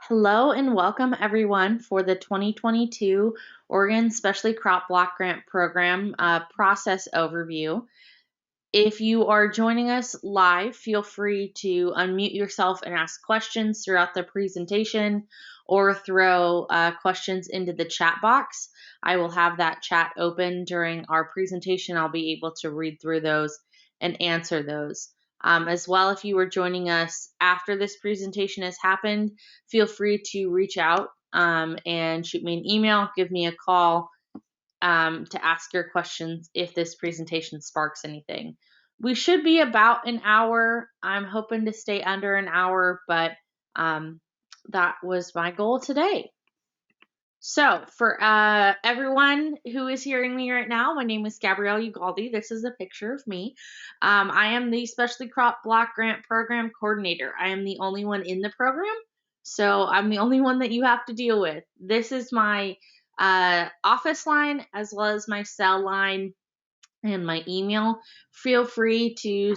Hello and welcome everyone for the 2022 Oregon Specialty Crop Block Grant Program process overview. If you are joining us live, feel free to unmute yourself and ask questions throughout the presentation or throw questions into the chat box. I will have that chat open during our presentation. I'll be able to read through those and answer those. As well, if you are joining us after this presentation has happened, feel free to reach out and shoot me an email, give me a call to ask your questions if this presentation sparks anything. We should be about an hour. I'm hoping to stay under an hour, but that was my goal today. So for everyone who is hearing me right now, my name is Gabrielle Ugaldi. This is a picture of me. I am the Specialty Crop Block Grant Program Coordinator. I am the only one in the program, so I'm the only one that you have to deal with. This is my office line as well as my cell line and my email. Feel free to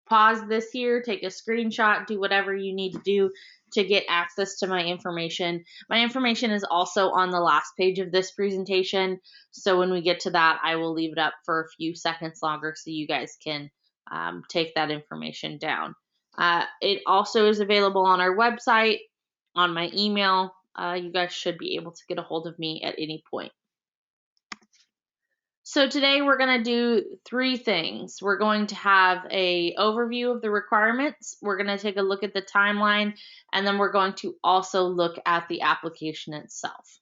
pause this here, take a screenshot, do whatever you need to do to get access to my information. My information is also on the last page of this presentation, so when we get to that, I will leave it up for a few seconds longer so you guys can take that information down. It also is available on our website, on my email. You guys should be able to get a hold of me at any point. So today we're going to do three things. We're going to have an overview of the requirements. We're going to take a look at the timeline, and then we're going to also look at the application itself.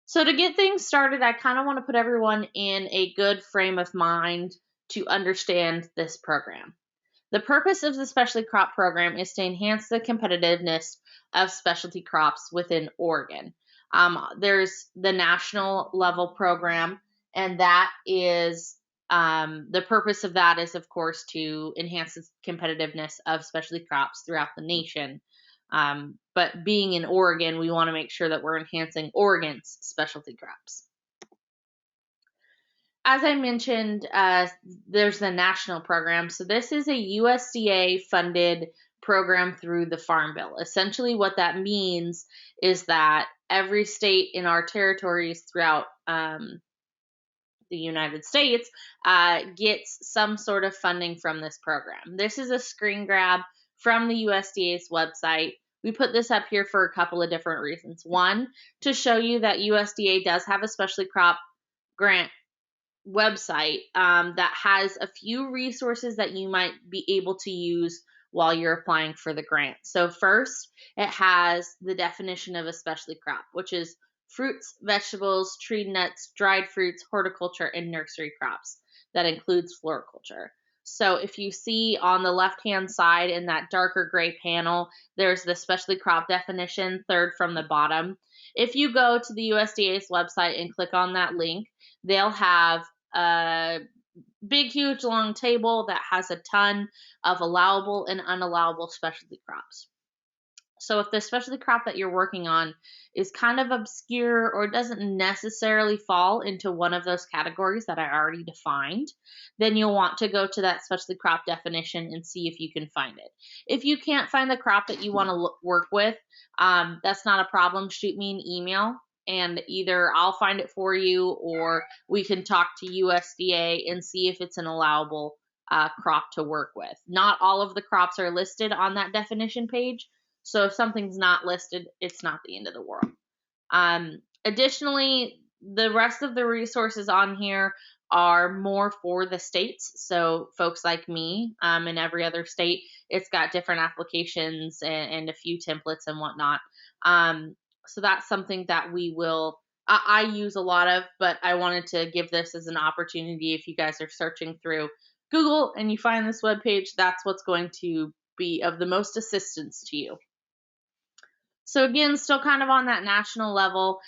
So to get things started, I kind of want to put everyone in a good frame of mind to understand this program. The purpose of the specialty crop program is to enhance the competitiveness of specialty crops within Oregon. There's the national level program, and that is the purpose of that is, of course, to enhance the competitiveness of specialty crops throughout the nation. But being in Oregon, we want to make sure that we're enhancing Oregon's specialty crops. As I mentioned, there's the national program. So this is a USDA funded program through the Farm Bill. Essentially what that means is that every state in our territories throughout the United States gets some sort of funding from this program. This is a screen grab from the USDA's website. We put this up here for a couple of different reasons. One, to show you that USDA does have a specialty crop grant website that has a few resources that you might be able to use while you're applying for the grant. So first, it has the definition of a specialty crop, which is fruits, vegetables, tree nuts, dried fruits, horticulture, and nursery crops. That includes floriculture. So if you see on the left-hand side in that darker gray panel, there's the specialty crop definition, third from the bottom. If you go to the USDA's website and click on that link, they'll have a big, huge, long table that has a ton of allowable and unallowable specialty crops. So if the specialty crop that you're working on is kind of obscure or doesn't necessarily fall into one of those categories that I already defined, then you'll want to go to that specialty crop definition and see if you can find it. If you can't find the crop that you want to work with, that's not a problem. Shoot me an email, and either I'll find it for you or we can talk to USDA and see if it's an allowable crop to work with. Not all of the crops are listed on that definition page, so if something's not listed, it's not the end of the world. Additionally, the rest of the resources on here are more for the states. So folks like me in every other state, it's got different applications and a few templates and whatnot. So that's something that I use a lot of, but I wanted to give this as an opportunity. If you guys are searching through Google and you find this webpage, that's what's going to be of the most assistance to you. So again, still kind of on that national level,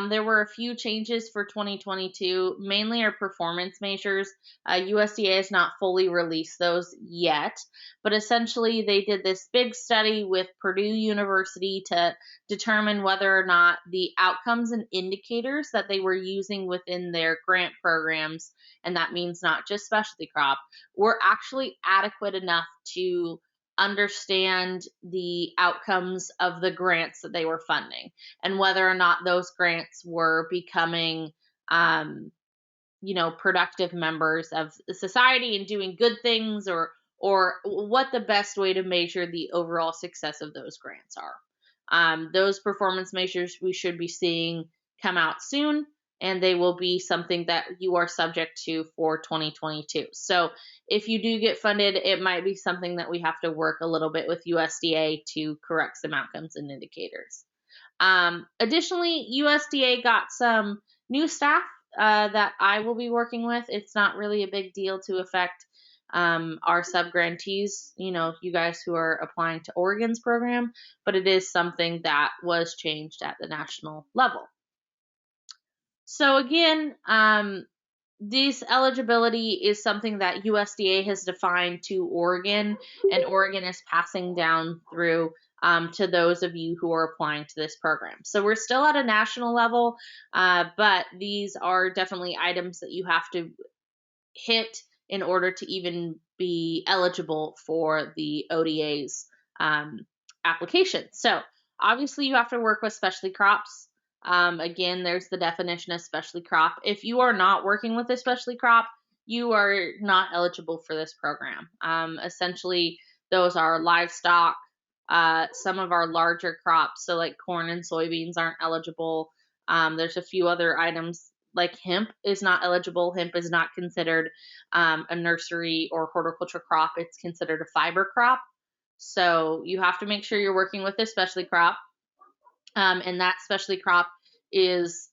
there were a few changes for 2022, mainly our performance measures. USDA has not fully released those yet, but essentially they did this big study with Purdue University to determine whether or not the outcomes and indicators that they were using within their grant programs, and that means not just specialty crop, were actually adequate enough to understand the outcomes of the grants that they were funding and whether or not those grants were becoming, productive members of society and doing good things, or what the best way to measure the overall success of those grants are. Those performance measures we should be seeing come out soon, and they will be something that you are subject to for 2022. So if you do get funded, it might be something that we have to work a little bit with USDA to correct some outcomes and indicators. Additionally, USDA got some new staff that I will be working with. It's not really a big deal to affect our sub-grantees, you guys who are applying to Oregon's program, but it is something that was changed at the national level. So again, this eligibility is something that USDA has defined to Oregon, and Oregon is passing down through to those of you who are applying to this program. So we're still at a national level, but these are definitely items that you have to hit in order to even be eligible for the ODA's application. So obviously you have to work with specialty crops. Again, there's the definition of specialty crop. If you are not working with a specialty crop, you are not eligible for this program. Essentially, those are livestock, some of our larger crops, so like corn and soybeans aren't eligible. There's a few other items like hemp is not eligible. Hemp is not considered a nursery or horticulture crop. It's considered a fiber crop. So you have to make sure you're working with a specialty crop. And that specialty crop is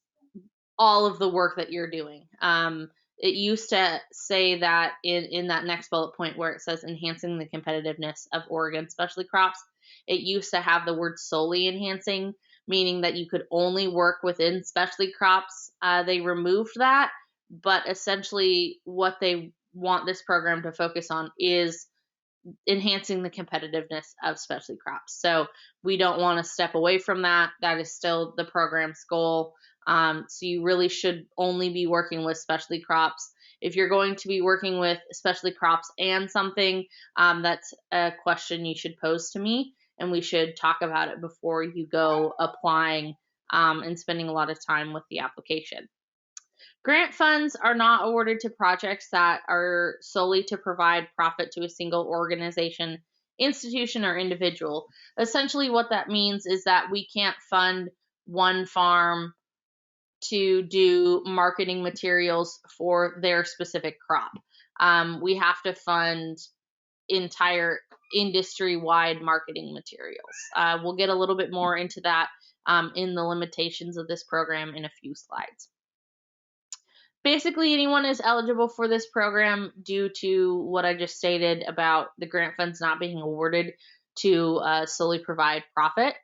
all of the work that you're doing. It used to say that in that next bullet point where it says enhancing the competitiveness of Oregon specialty crops, it used to have the word solely enhancing, meaning that you could only work within specialty crops. They removed that, but essentially what they want this program to focus on is enhancing the competitiveness of specialty crops. So we don't want to step away from that. That is still the program's goal. So you really should only be working with specialty crops. If you're going to be working with specialty crops and something, that's a question you should pose to me, and we should talk about it before you go applying and spending a lot of time with the application. Grant funds are not awarded to projects that are solely to provide profit to a single organization, institution, or individual. Essentially, what that means is that we can't fund one farm to do marketing materials for their specific crop. We have to fund entire industry-wide marketing materials. We'll get a little bit more into that in the limitations of this program in a few slides. Basically, anyone is eligible for this program due to what I just stated about the grant funds not being awarded to solely provide profit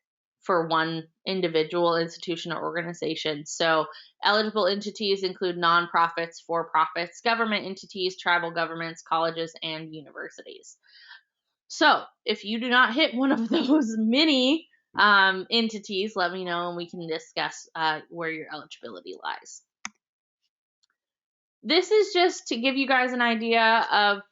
for one individual, institution, or organization. So eligible entities include nonprofits, for-profits, government entities, tribal governments, colleges, and universities. So if you do not hit one of those many entities, let me know and we can discuss where your eligibility lies. This is just to give you guys an idea of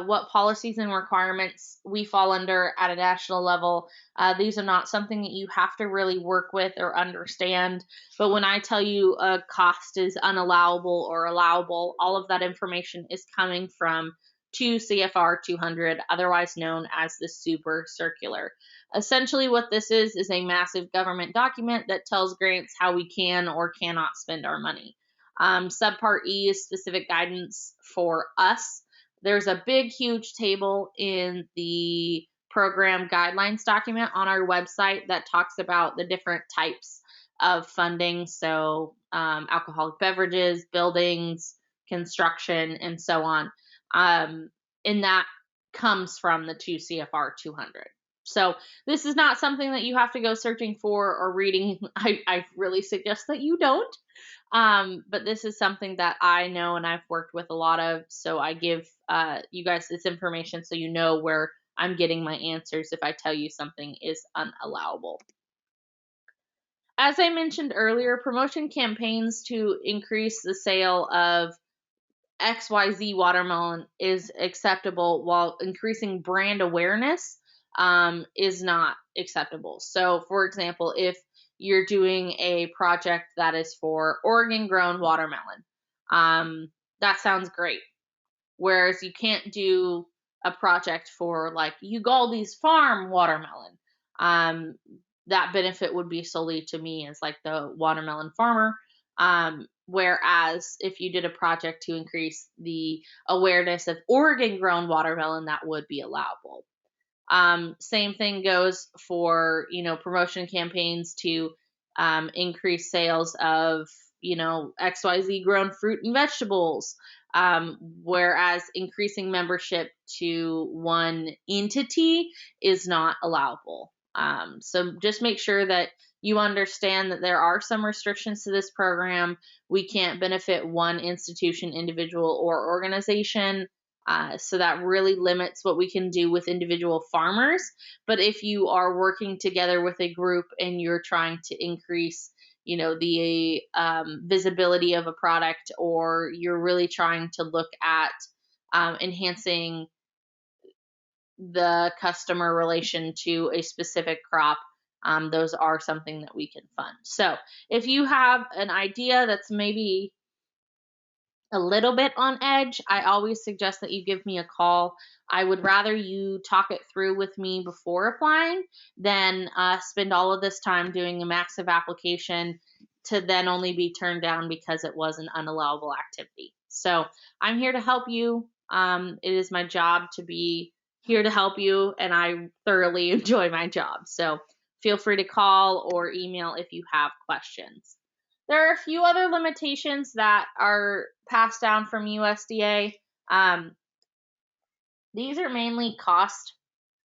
what policies and requirements we fall under at a national level. These are not something that you have to really work with or understand, but when I tell you a cost is unallowable or allowable, all of that information is coming from 2 CFR 200, otherwise known as the Super Circular. Essentially what this is a massive government document that tells grants how we can or cannot spend our money. Subpart E is specific guidance for us. There's a big, huge table in the program guidelines document on our website that talks about the different types of funding. So alcoholic beverages, buildings, construction, and so on. And that comes from the 2 CFR 200. So this is not something that you have to go searching for or reading. I really suggest that you don't. But this is something that I know and I've worked with a lot of, so I give you guys this information so you know where I'm getting my answers if I tell you something is unallowable. As I mentioned earlier, promotion campaigns to increase the sale of XYZ watermelon is acceptable while increasing brand awareness is not acceptable. So, for example, if you're doing a project that is for Oregon grown watermelon, that sounds great. Whereas you can't do a project for like Ugaldi's farm watermelon. That benefit would be solely to me as like the watermelon farmer. Whereas if you did a project to increase the awareness of Oregon grown watermelon, that would be allowable. Same thing goes for, promotion campaigns to increase sales of, XYZ grown fruit and vegetables. Whereas increasing membership to one entity is not allowable. So just make sure that you understand that there are some restrictions to this program. We can't benefit one institution, individual, or organization. So that really limits what we can do with individual farmers. But if you are working together with a group and you're trying to increase, the visibility of a product, or you're really trying to look at enhancing the customer relation to a specific crop, those are something that we can fund. So if you have an idea that's maybe a little bit on edge, I always suggest that you give me a call. I would rather you talk it through with me before applying than spend all of this time doing a massive application to then only be turned down because it was an unallowable activity. So I'm here to help you. It is my job to be here to help you, and I thoroughly enjoy my job. So feel free to call or email if you have questions. There are a few other limitations that are passed down from USDA. These are mainly cost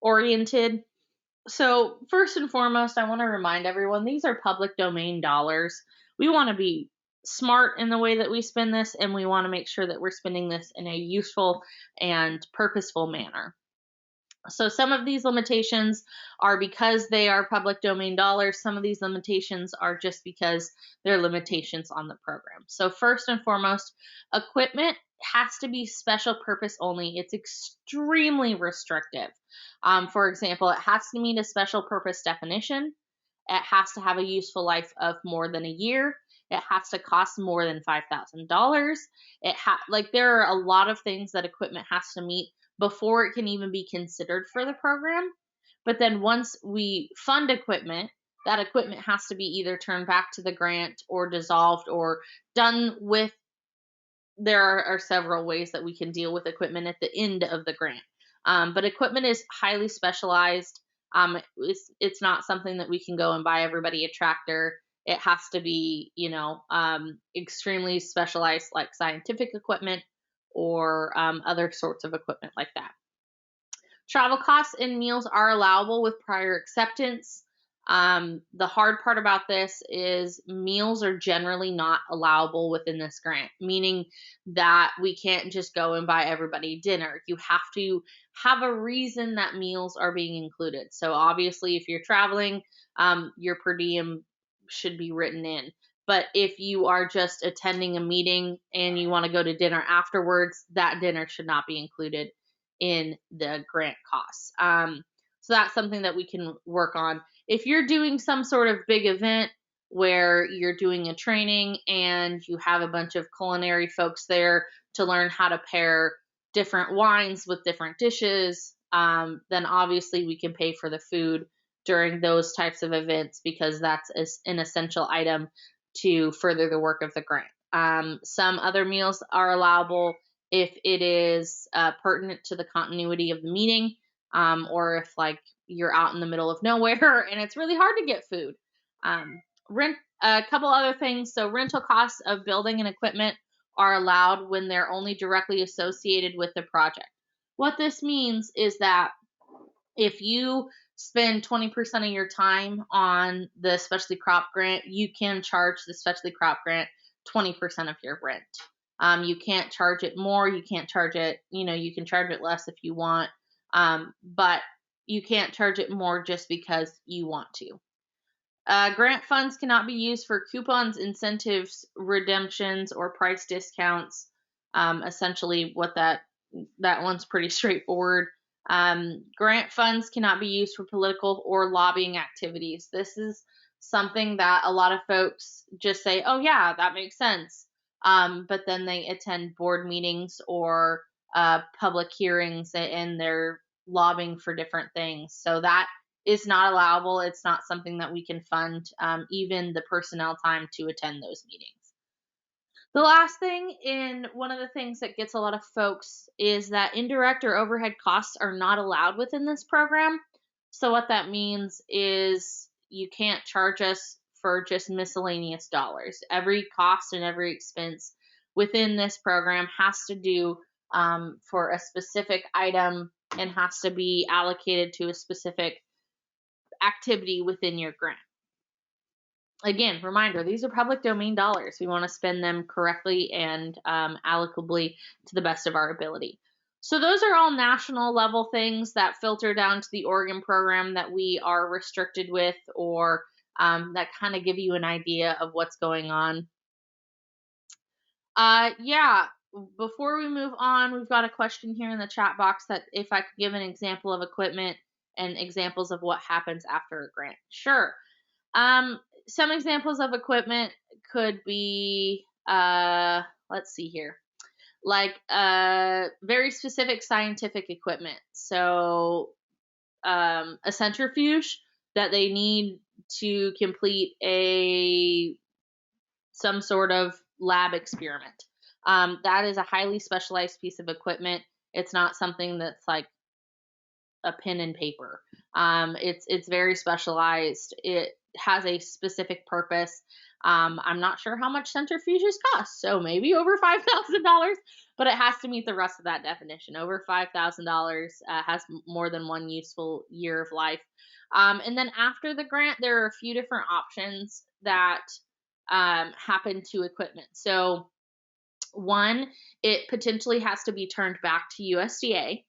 oriented. So first and foremost, I want to remind everyone, these are public domain dollars. We want to be smart in the way that we spend this, and we want to make sure that we're spending this in a useful and purposeful manner. So some of these limitations are because they are public domain dollars. Some of these limitations are just because they're limitations on the program. So first and foremost, equipment has to be special purpose only. It's extremely restrictive. For example, it has to meet a special purpose definition. It has to have a useful life of more than a year. It has to cost more than $5,000. There are a lot of things that equipment has to meet before it can even be considered for the program. But then once we fund equipment, that equipment has to be either turned back to the grant or dissolved or done with. There are several ways that we can deal with equipment at the end of the grant. But equipment is highly specialized. It's not something that we can go and buy everybody a tractor. It has to be, extremely specialized, like scientific equipment or other sorts of equipment like that. Travel costs and meals are allowable with prior acceptance. The hard part about this is meals are generally not allowable within this grant, meaning that we can't just go and buy everybody dinner. You have to have a reason that meals are being included. So obviously, if you're traveling, your per diem should be written in. But if you are just attending a meeting and you want to go to dinner afterwards, that dinner should not be included in the grant costs. So that's something that we can work on. If you're doing some sort of big event where you're doing a training and you have a bunch of culinary folks there to learn how to pair different wines with different dishes, then obviously we can pay for the food during those types of events because that's an essential item to further the work of the grant. Some other meals are allowable if it is pertinent to the continuity of the meeting, or if like you're out in the middle of nowhere and it's really hard to get food. A couple other things. So rental costs of building and equipment are allowed when they're only directly associated with the project. What this means is that if you spend 20% of your time on the specialty crop grant, you can charge the specialty crop grant 20% of your rent. You can't charge it more. You can't charge it, you can charge it less if you want, but you can't charge it more just because you want to. Grant funds cannot be used for coupons, incentives, redemptions, or price discounts. Essentially, what that one's pretty straightforward. Grant funds cannot be used for political or lobbying activities. This is something that a lot of folks just say, oh, yeah, that makes sense. But then they attend board meetings or public hearings and they're lobbying for different things. So that is not allowable. It's not something that we can fund, even the personnel time to attend those meetings. The last thing, in one of the things that gets a lot of folks, is that indirect or overhead costs are not allowed within this program. So what that means is you can't charge us for just miscellaneous dollars. Every cost and every expense within this program has to do for a specific item and has to be allocated to a specific activity within your grant. Again, reminder, these are public domain dollars. We want to spend them correctly and allocably to the best of our ability. So those are all national level things that filter down to the Oregon program that we are restricted with, or that kind of give you an idea of what's going on. Yeah, before we move on, we've got a question here in the chat box that if I could give an example of equipment and examples of what happens after a grant. Sure. Some examples of equipment could be, let's see here, like very specific scientific equipment. So a centrifuge that they need to complete some sort of lab experiment. That is a highly specialized piece of equipment. It's not something that's like a pen and paper. It's very specialized. It has a specific purpose. I'm not sure how much centrifuges cost, so maybe over $5,000, but it has to meet the rest of that definition. Over $5,000 has more than one useful year of life. And then after the grant, there are a few different options that happen to equipment. So one, it potentially has to be turned back to USDA.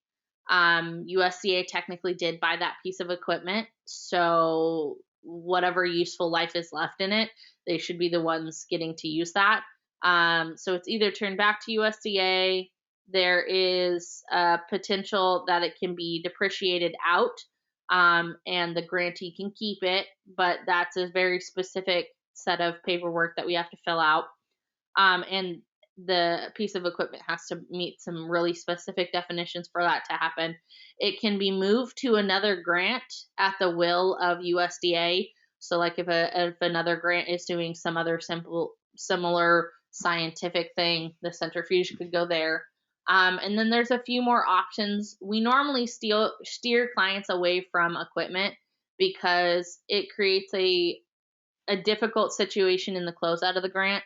USDA technically did buy that piece of equipment, so whatever useful life is left in it, they should be the ones getting to use that. So it's either turned back to USDA, there is a potential that it can be depreciated out, and the grantee can keep it, but that's a very specific set of paperwork that we have to fill out. And the piece of equipment has to meet some really specific definitions for that to happen. It can be moved to another grant at the will of USDA. So like if another grant is doing some other similar scientific thing, the centrifuge could go there. And then there's a few more options. We normally steer clients away from equipment because it creates a difficult situation in the closeout of the grant.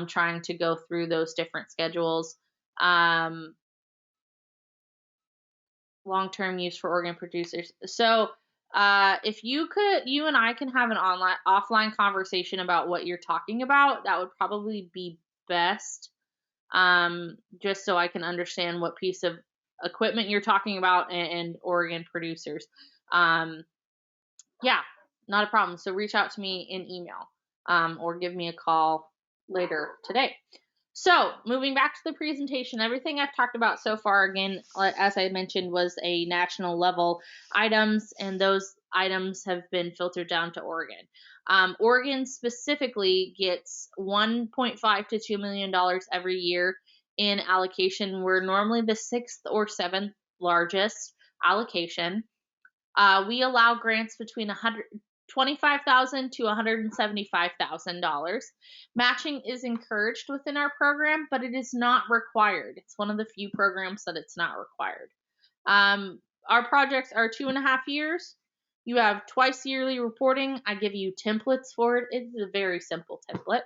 Trying to go through those different schedules. Long-term use for organ producers. So if you and I can have an offline conversation about what you're talking about, that would probably be best. Just so I can understand what piece of equipment you're talking about and organ producers. Yeah, not a problem. So reach out to me in email or give me a call later today. So moving back to the presentation, everything I've talked about so far, again, as I mentioned, was a national level items, and those items have been filtered down to Oregon. Oregon specifically gets $1.5 to $2 million every year in allocation. We're normally the 6th or 7th largest allocation. We allow grants between $25,000 to $175,000. Matching is encouraged within our program, but it is not required. It's one of the few programs that it's not required. Our projects are 2.5 years. You have twice yearly reporting. I give you templates for it. It's a very simple template.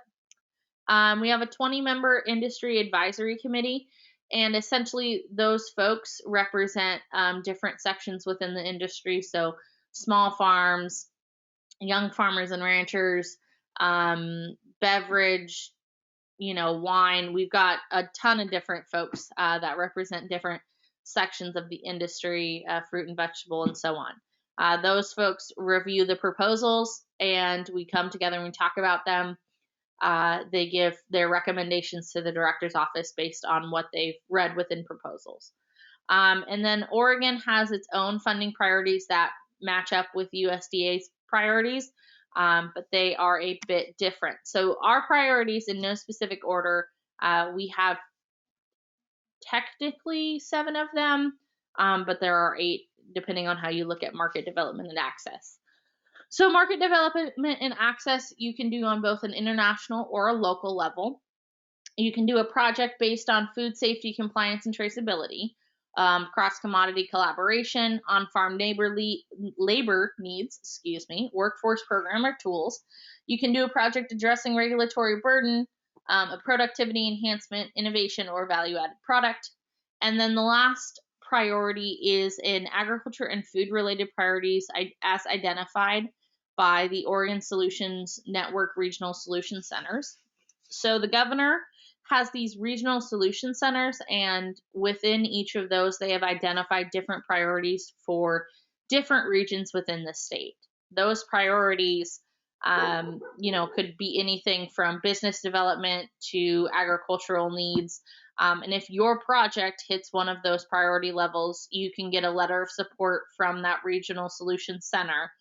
We have a 20-member industry advisory committee, and essentially those folks represent different sections within the industry. So small farms, young farmers and ranchers, beverage, wine. We've got a ton of different folks that represent different sections of the industry, fruit and vegetable, and so on. Those folks review the proposals, and we come together and we talk about them. They give their recommendations to the director's office based on what they've read within proposals. And then Oregon has its own funding priorities that match up with USDA's priorities, but they are a bit different. So our priorities, in no specific order, we have technically 7 of them, but there are 8 depending on how you look at market development and access. So market development and access you can do on both an international or a local level. You can do a project based on food safety, compliance, and traceability, cross-commodity collaboration, on-farm labor needs, workforce program or tools. You can do a project addressing regulatory burden, a productivity enhancement, innovation, or value-added product. And then the last priority is in agriculture and food-related priorities as identified by the Oregon Solutions Network Regional Solution Centers. So the governor has these regional solution centers, and within each of those, they have identified different priorities for different regions within the state. Those priorities, could be anything from business development to agricultural needs. And if your project hits one of those priority levels, you can get a letter of support from that regional solution center,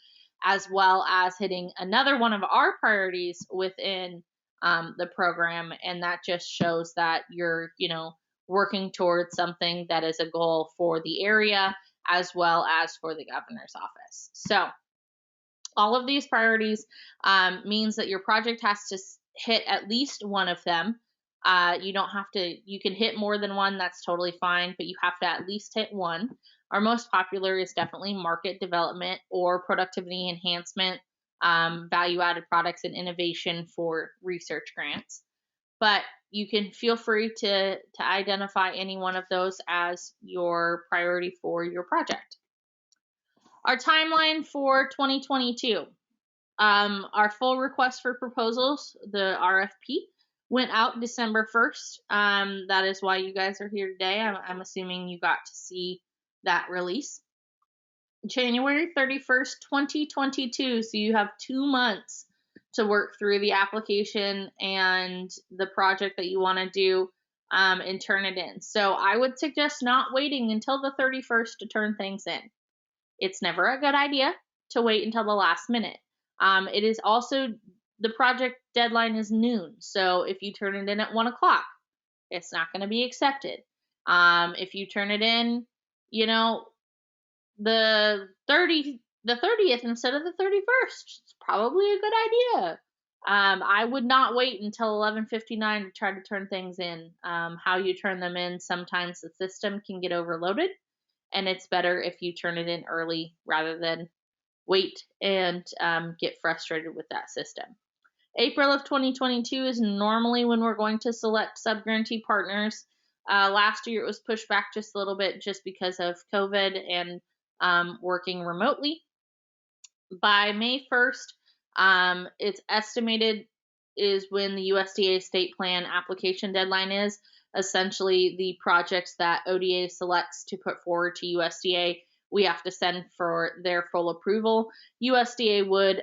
as well as hitting another one of our priorities within the program, and that just shows that you're, working towards something that is a goal for the area as well as for the governor's office. So all of these priorities means that your project has to hit at least one of them. You don't have to, you can hit more than one, that's totally fine, but you have to at least hit one. Our most popular is definitely market development or productivity enhancement, value-added products and innovation for research grants. But you can feel free to identify any one of those as your priority for your project. Our timeline for 2022. Our full request for proposals, the RFP, went out December 1st. That is why you guys are here today. I'm assuming you got to see that release. January 31st, 2022. So you have 2 months to work through the application and the project that you want to do and turn it in. So I would suggest not waiting until the 31st to turn things in. It's never a good idea to wait until the last minute. It is also, the project deadline is noon. So if you turn it in at 1 o'clock, it's not going to be accepted. If you turn it in, the 30th instead of the 31st, it's probably a good idea. I would not wait until 11:59 to try to turn things in. How you turn them in, sometimes the system can get overloaded, and it's better if you turn it in early rather than wait and get frustrated with that system. April of 2022 is normally when we're going to select subgrantee partners. Last year it was pushed back just a little bit just because of COVID and working remotely. By May 1st, it's estimated is when the USDA state plan application deadline is. Essentially, the projects that ODA selects to put forward to USDA, we have to send for their full approval. USDA would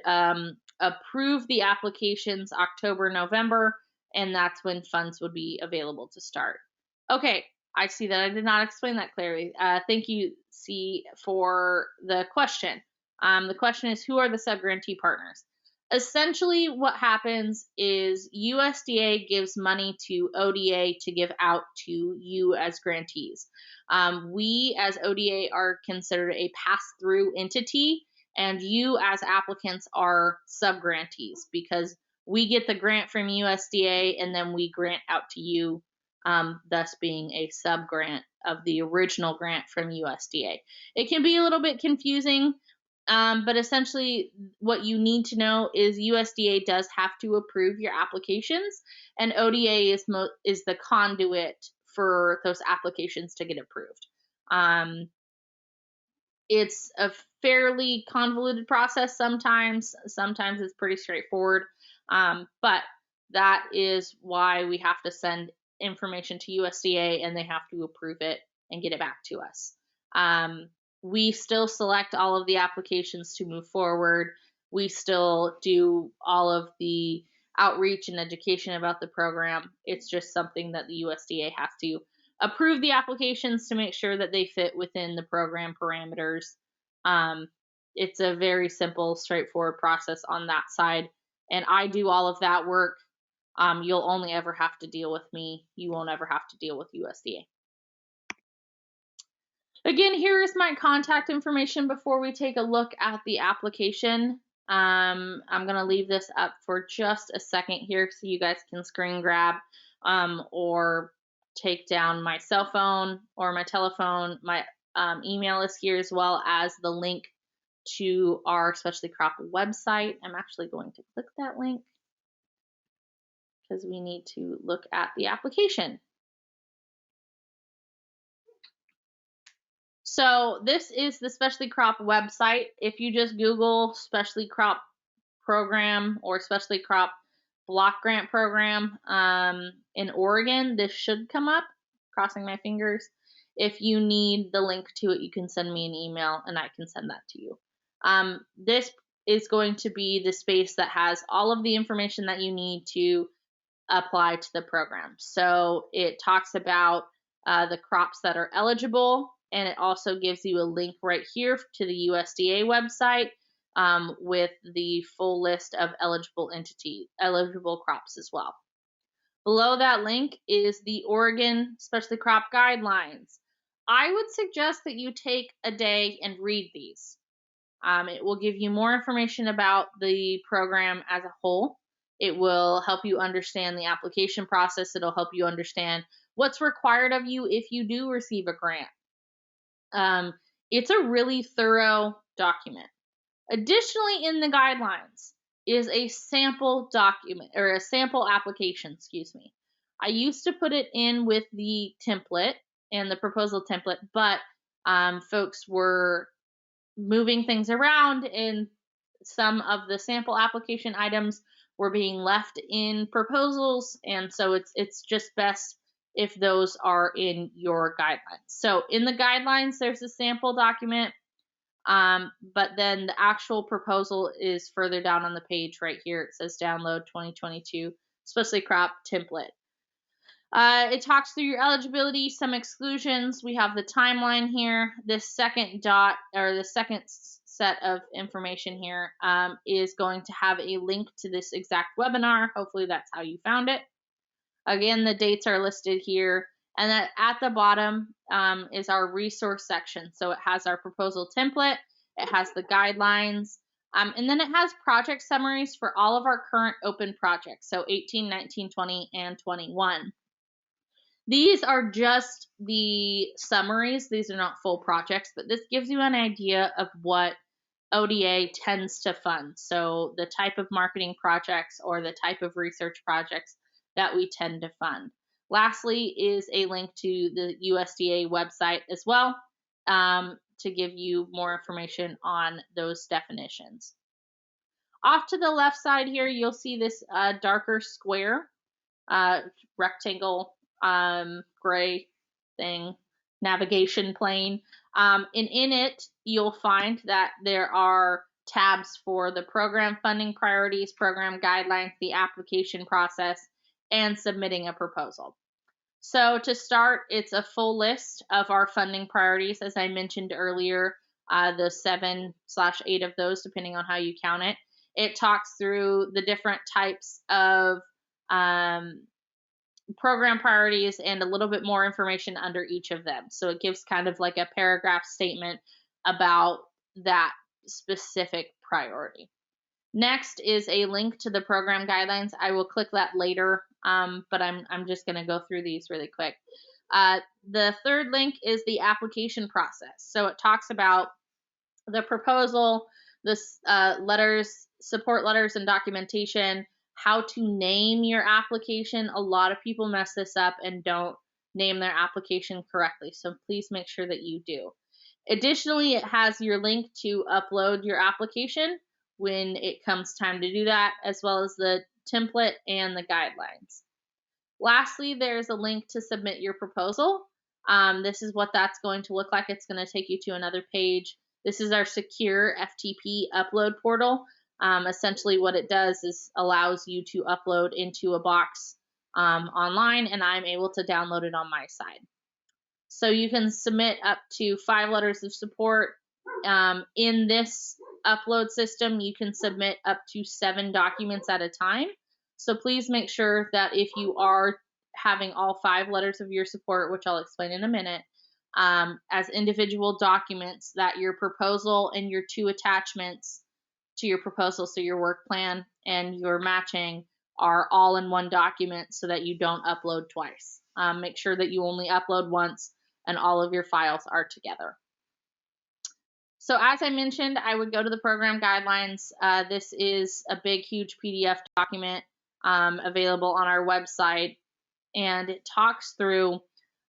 approve the applications October, November, and that's when funds would be available to start. Okay, I see that I did not explain that clearly. Thank you, C, for the question. The question is, who are the subgrantee partners? Essentially, what happens is USDA gives money to ODA to give out to you as grantees. We as ODA are considered a pass-through entity, and you as applicants are subgrantees because we get the grant from USDA and then we grant out to you, thus being a sub-grant of the original grant from USDA. It can be a little bit confusing, but essentially what you need to know is USDA does have to approve your applications, and ODA is the conduit for those applications to get approved. It's a fairly convoluted process sometimes. Sometimes it's pretty straightforward, but that is why we have to send information to USDA and they have to approve it and get it back to us. We still select all of the applications to move forward. We still do all of the outreach and education about the program. It's just something that the USDA has to approve the applications to make sure that they fit within the program parameters. It's a very simple, straightforward process on that side. And I do all of that work. You'll only ever have to deal with me. You won't ever have to deal with USDA. Again, here is my contact information before we take a look at the application. I'm going to leave this up for just a second here so you guys can screen grab or take down my cell phone or my telephone. My email is here, as well as the link to our Specialty Crop website. I'm actually going to click that link because we need to look at the application. So this is the Specialty Crop website. If you just Google Specialty Crop Program or Specialty Crop Block Grant Program in Oregon, this should come up, crossing my fingers. If you need the link to it, you can send me an email and I can send that to you. This is going to be the space that has all of the information that you need to apply to the program. So it talks about the crops that are eligible, and it also gives you a link right here to the USDA website with the full list of eligible crops as well. Below that link is the Oregon Specialty Crop Guidelines. I would suggest that you take a day and read these. It will give you more information about the program as a whole. It will help you understand the application process. It'll help you understand what's required of you if you do receive a grant. It's a really thorough document. Additionally, in the guidelines is a sample document, or a sample application, excuse me. I used to put it in with the template and the proposal template, but folks were moving things around, and some of the sample application items were being left in proposals, and so it's just best if those are in your guidelines. So in the guidelines, there's a sample document, but then the actual proposal is further down on the page right here. It says download 2022 Specialty Crop template. It talks through your eligibility, some exclusions. We have the timeline here. This second dot, or the second set of information here, is going to have a link to this exact webinar. Hopefully that's how you found it. Again, the dates are listed here. And then at the bottom is our resource section. So it has our proposal template, it has the guidelines, and then it has project summaries for all of our current open projects. So 18, 19, 20, and 21. These are just the summaries. These are not full projects, but this gives you an idea of what ODA tends to fund. So the type of marketing projects or the type of research projects that we tend to fund. Lastly is a link to the USDA website as well to give you more information on those definitions. Off to the left side here, you'll see this darker square, rectangle, gray thing, navigation plane. And in it, you'll find that there are tabs for the program funding priorities, program guidelines, the application process, and submitting a proposal. So to start, it's a full list of our funding priorities, as I mentioned earlier, the 7/8 of those, depending on how you count it. It talks through the different types of program priorities and a little bit more information under each of them. So it gives kind of like a paragraph statement about that specific priority. Next is a link to the program guidelines. I will click that later, but I'm just going to go through these really quick. The third link is the application process. So it talks about the proposal, the letters, support letters and documentation, how to name your application. A lot of people mess this up and don't name their application correctly, so please make sure that you do. Additionally, it has your link to upload your application when it comes time to do that, as well as the template and the guidelines. Lastly, there's a link to submit your proposal. This is what that's going to look like. It's going to take you to another page. This is our secure FTP upload portal. Essentially what it does is allows you to upload into a box online, and I'm able to download it on my side. So you can submit up to 5 letters of support. In this upload system, you can submit up to 7 documents at a time. So please make sure that if you are having all 5 letters of your support, which I'll explain in a minute, as individual documents, that your proposal and your 2 attachments to your proposal, so your work plan and your matching, are all in one document so that you don't upload twice. Make sure that you only upload once and all of your files are together. So as I mentioned, I would go to the program guidelines. This is a big, huge PDF document available on our website, and it talks through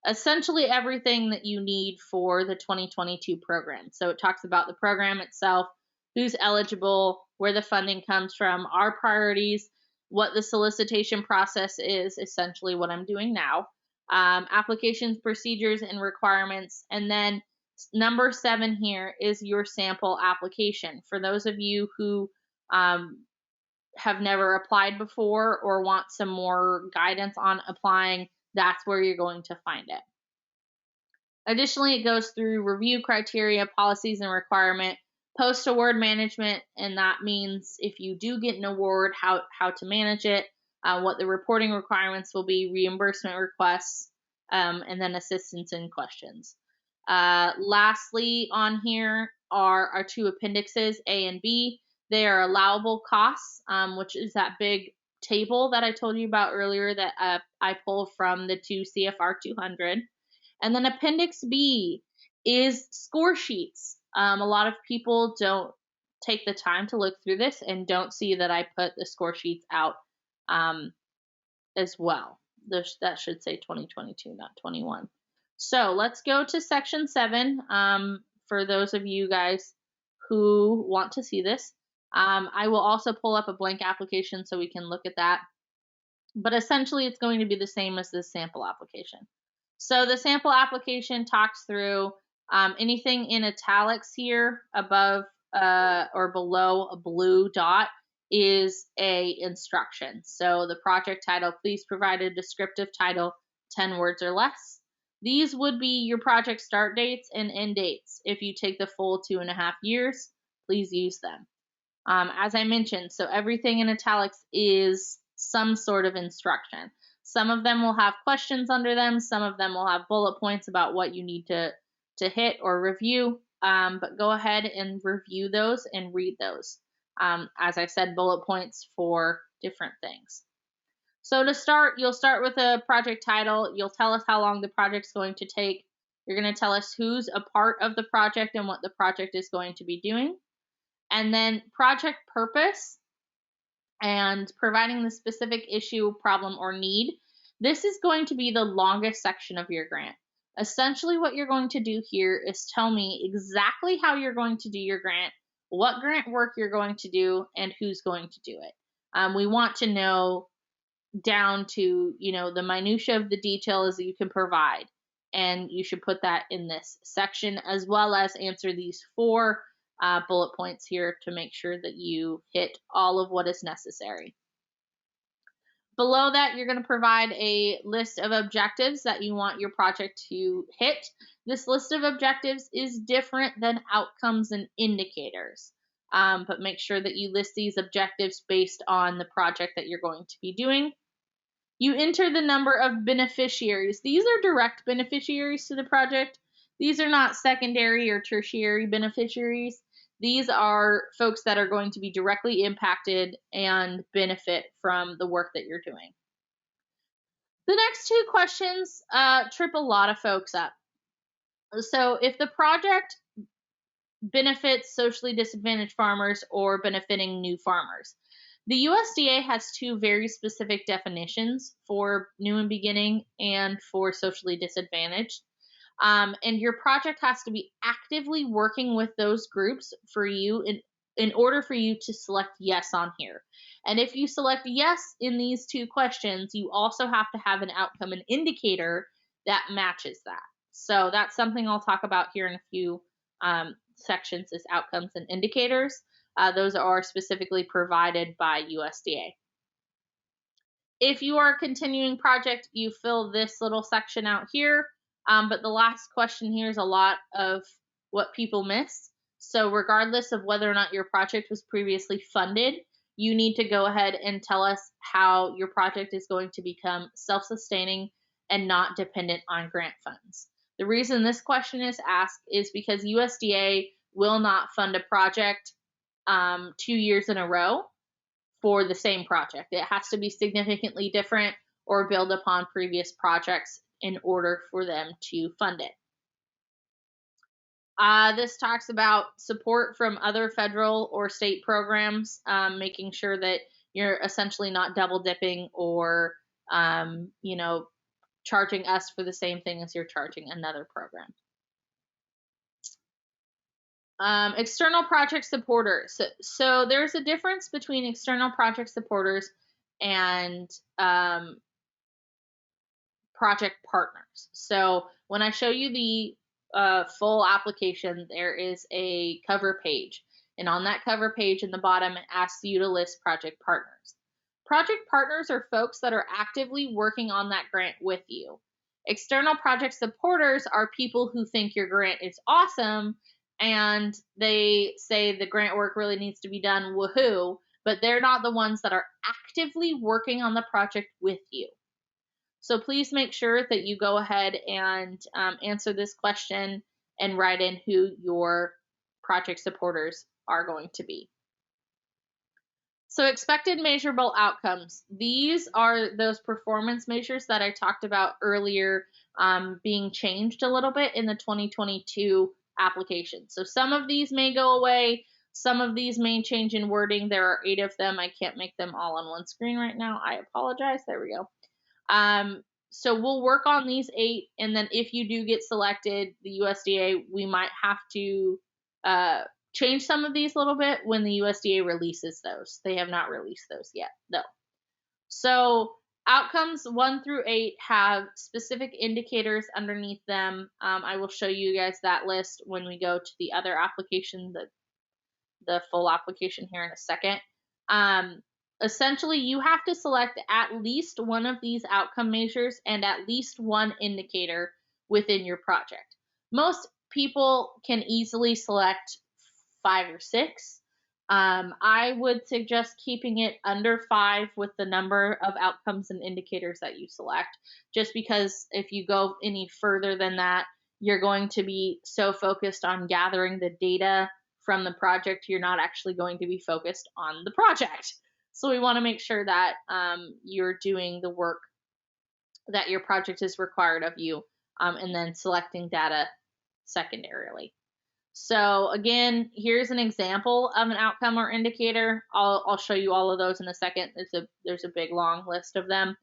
essentially everything that you need for the 2022 program. So it talks about the program itself, who's eligible, where the funding comes from, our priorities, what the solicitation process is, essentially what I'm doing now, applications, procedures, and requirements, and then number 7 here is your sample application. For those of you who have never applied before or want some more guidance on applying, that's where you're going to find it. Additionally, it goes through review criteria, policies and requirement, post-award management, and that means if you do get an award, how to manage it, what the reporting requirements will be, reimbursement requests, and then assistance in questions. Lastly on here are our 2 appendixes, A and B. They are allowable costs, which is that big table that I told you about earlier that I pulled from the 2 CFR 200. And then Appendix B is score sheets. A lot of people don't take the time to look through this and don't see that I put the score sheets out as well. That should say 2022, not 21. So let's go to section 7 for those of you guys who want to see this. I will also pull up a blank application so we can look at that. But essentially, it's going to be the same as this sample application. So the sample application talks through anything in italics here above or below a blue dot is a instruction. So the project title, please provide a descriptive title, 10 words or less. These would be your project start dates and end dates. If you take the full 2.5 years, please use them. As I mentioned, so everything in italics is some sort of instruction. Some of them will have questions under them. Some of them will have bullet points about what you need to hit or review. But go ahead and review those and read those. As I said, bullet points for different things. So to start, you'll start with a project title. You'll tell us how long the project's going to take. You're going to tell us who's a part of the project and what the project is going to be doing. And then project purpose and providing the specific issue, problem, or need. This is going to be the longest section of your grant. Essentially, what you're going to do here is tell me exactly how you're going to do your grant, what grant work you're going to do, and who's going to do it. We want to know down to, the minutia of the details that you can provide. And you should put that in this section, as well as answer these 4 bullet points here to make sure that you hit all of what is necessary. Below that, you're going to provide a list of objectives that you want your project to hit. This list of objectives is different than outcomes and indicators, but make sure that you list these objectives based on the project that you're going to be doing. You enter the number of beneficiaries. These are direct beneficiaries to the project. These are not secondary or tertiary beneficiaries. These are folks that are going to be directly impacted and benefit from the work that you're doing. The next 2 questions trip a lot of folks up. So if the project benefits socially disadvantaged farmers or benefiting new farmers, the USDA has 2 very specific definitions for new and beginning and for socially disadvantaged. And your project has to be actively working with those groups for you in order for you to select yes on here. And if you select yes in these 2 questions, you also have to have an outcome and indicator that matches that. So that's something I'll talk about here in a few sections, is outcomes and indicators. Those are specifically provided by USDA. If you are a continuing project, you fill this little section out here. But the last question here is a lot of what people miss. So regardless of whether or not your project was previously funded, you need to go ahead and tell us how your project is going to become self-sustaining and not dependent on grant funds. The reason this question is asked is because USDA will not fund a project 2 years in a row for the same project. It has to be significantly different or build upon previous projects in order for them to fund it. This talks about support from other federal or state programs, making sure that you're essentially not double dipping or, charging us for the same thing as you're charging another program. External project supporters. So there's a difference between external project supporters and project partners. So when I show you the full application, there is a cover page. And on that cover page in the bottom, it asks you to list project partners. Project partners are folks that are actively working on that grant with you. External project supporters are people who think your grant is awesome and they say the grant work really needs to be done, woohoo, but they're not the ones that are actively working on the project with you. So please make sure that you go ahead and answer this question and write in who your project supporters are going to be. So expected measurable outcomes. These are those performance measures that I talked about earlier being changed a little bit in the 2022 application. So some of these may go away. Some of these may change in wording. There are 8 of them. I can't make them all on one screen right now. I apologize. There we go. So we'll work on these 8, and then if you do get selected, the USDA, we might have to change some of these a little bit when the USDA releases those. They have not released those yet, though. So outcomes 1 through 8 have specific indicators underneath them. I will show you guys that list when we go to the other application, the full application here in a second. Essentially, you have to select at least one of these outcome measures and at least one indicator within your project. Most people can easily select 5 or 6. I would suggest keeping it under 5 with the number of outcomes and indicators that you select, just because if you go any further than that, you're going to be so focused on gathering the data from the project, you're not actually going to be focused on the project. So we want to make sure that you're doing the work that your project is required of you, and then selecting data secondarily. So again, here's an example of an outcome or indicator. I'll show you all of those in a second. There's a big long list of them.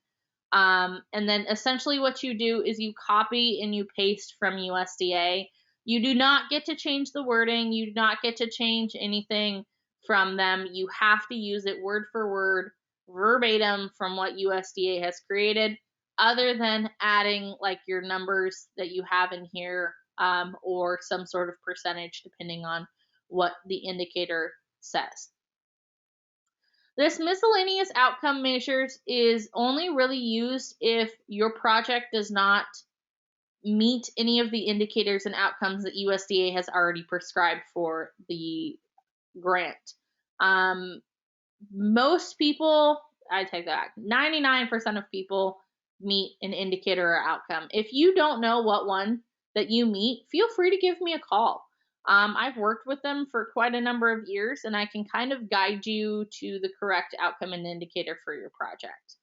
And then essentially what you do is you copy and you paste from USDA. You do not get to change the wording. You do not get to change anything from them. You have to use it word for word, verbatim from what USDA has created, other than adding like your numbers that you have in here, or some sort of percentage depending on what the indicator says. This miscellaneous outcome measures is only really used if your project does not meet any of the indicators and outcomes that USDA has already prescribed for the grant. Most people, I take that back, 99% of people meet an indicator or outcome. If you don't know what one that you meet, feel free to give me a call. I've worked with them for quite a number of years, and I can kind of guide you to the correct outcome and indicator for your project.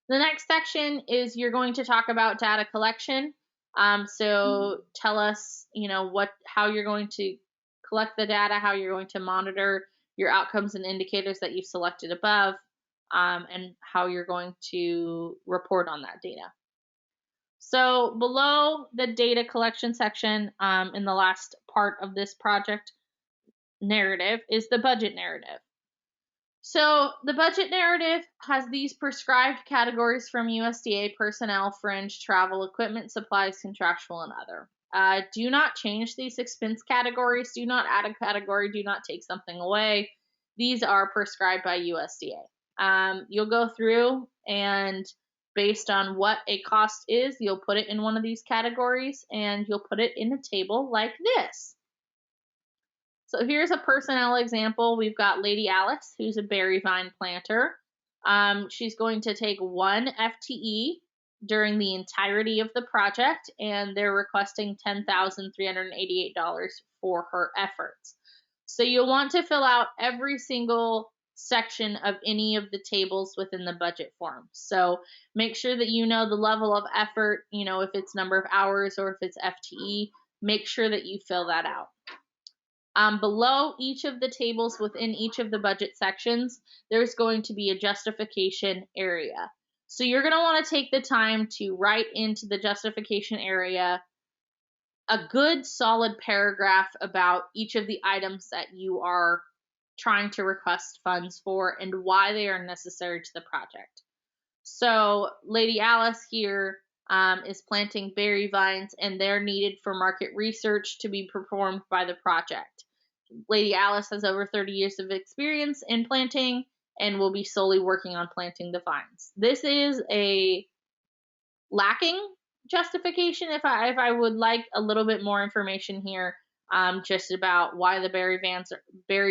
The next section is you're going to talk about data collection. So tell us, how you're going to collect the data, how you're going to monitor your outcomes and indicators that you've selected above, and how you're going to report on that data. So below the data collection section, in the last part of this project narrative, is the budget narrative. So the budget narrative has these prescribed categories from USDA: personnel, fringe, travel, equipment, supplies, contractual, and other. Do not change these expense categories. Do not add a category. Do not take something away. These are prescribed by USDA. You'll go through and based on what a cost is, you'll put it in one of these categories and you'll put it in a table like this. So here's a personnel example. We've got Lady Alice, who's a berry vine planter. She's going to take 1 FTE during the entirety of the project, and they're requesting $10,388 for her efforts. So you'll want to fill out every single section of any of the tables within the budget form. So make sure that you know the level of effort, if it's number of hours or if it's FTE, make sure that you fill that out. Below each of the tables within each of the budget sections, there's going to be a justification area. So you're going to want to take the time to write into the justification area a good solid paragraph about each of the items that you are trying to request funds for and why they are necessary to the project. So Lady Alice here is planting berry vines, and they're needed for market research to be performed by the project. Lady Alice has over 30 years of experience in planting and will be solely working on planting the vines. This is a lacking justification. If I would like a little bit more information here, just about why the berry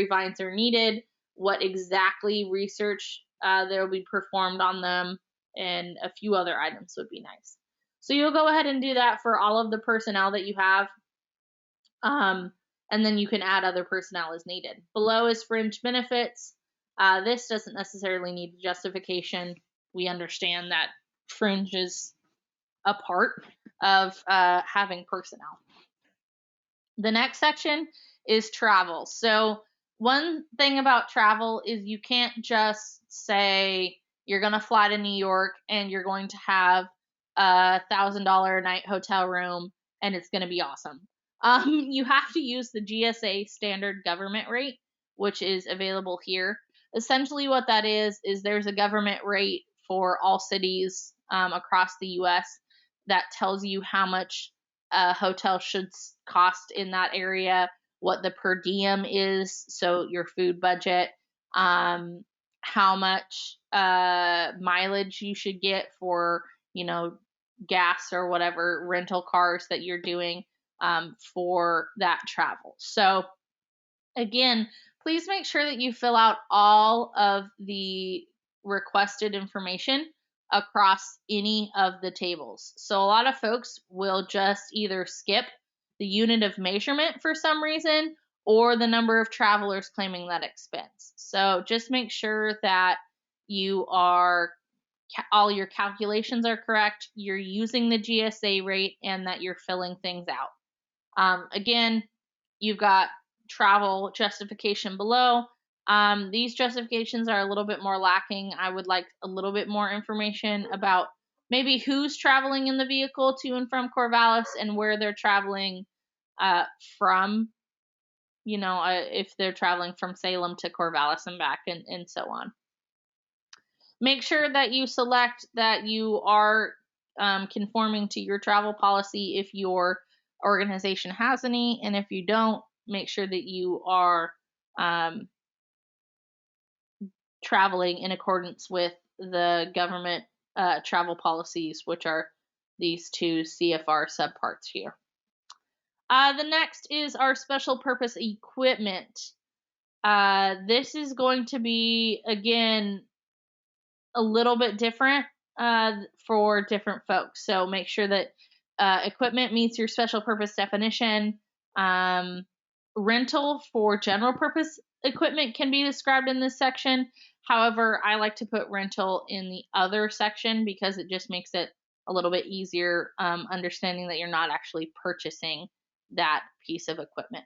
vines are needed, what exactly research there will be performed on them, and a few other items would be nice. So you'll go ahead and do that for all of the personnel that you have, and then you can add other personnel as needed. Below is fringe benefits. This doesn't necessarily need justification. We understand that fringe is a part of having personnel. The next section is travel. So one thing about travel is you can't just say you're going to fly to New York and you're going to have a $1,000 a night hotel room and it's going to be awesome. You have to use the GSA standard government rate, which is available here. Essentially what that is there's a government rate for all cities across the U.S. that tells you how much a hotel should cost in that area, what the per diem is, so your food budget, how much mileage you should get for, gas or whatever rental cars that you're doing for that travel. So again, please make sure that you fill out all of the requested information across any of the tables. So a lot of folks will just either skip the unit of measurement for some reason or the number of travelers claiming that expense. So just make sure that all your calculations are correct, you're using the GSA rate, and that you're filling things out. Again, you've got travel justification below. These justifications are a little bit more lacking. I would like a little bit more information about maybe who's traveling in the vehicle to and from Corvallis and where they're traveling from, if they're traveling from Salem to Corvallis and back, and so on. Make sure that you select that you are conforming to your travel policy if your organization has any, and if you don't, make sure that you are traveling in accordance with the government travel policies, which are these two CFR subparts here. The next is our special purpose equipment. This is going to be, again, a little bit different for different folks. So make sure that equipment meets your special purpose definition. Rental for general purpose equipment can be described in this section. However, I like to put rental in the other section because it just makes it a little bit easier understanding that you're not actually purchasing that piece of equipment.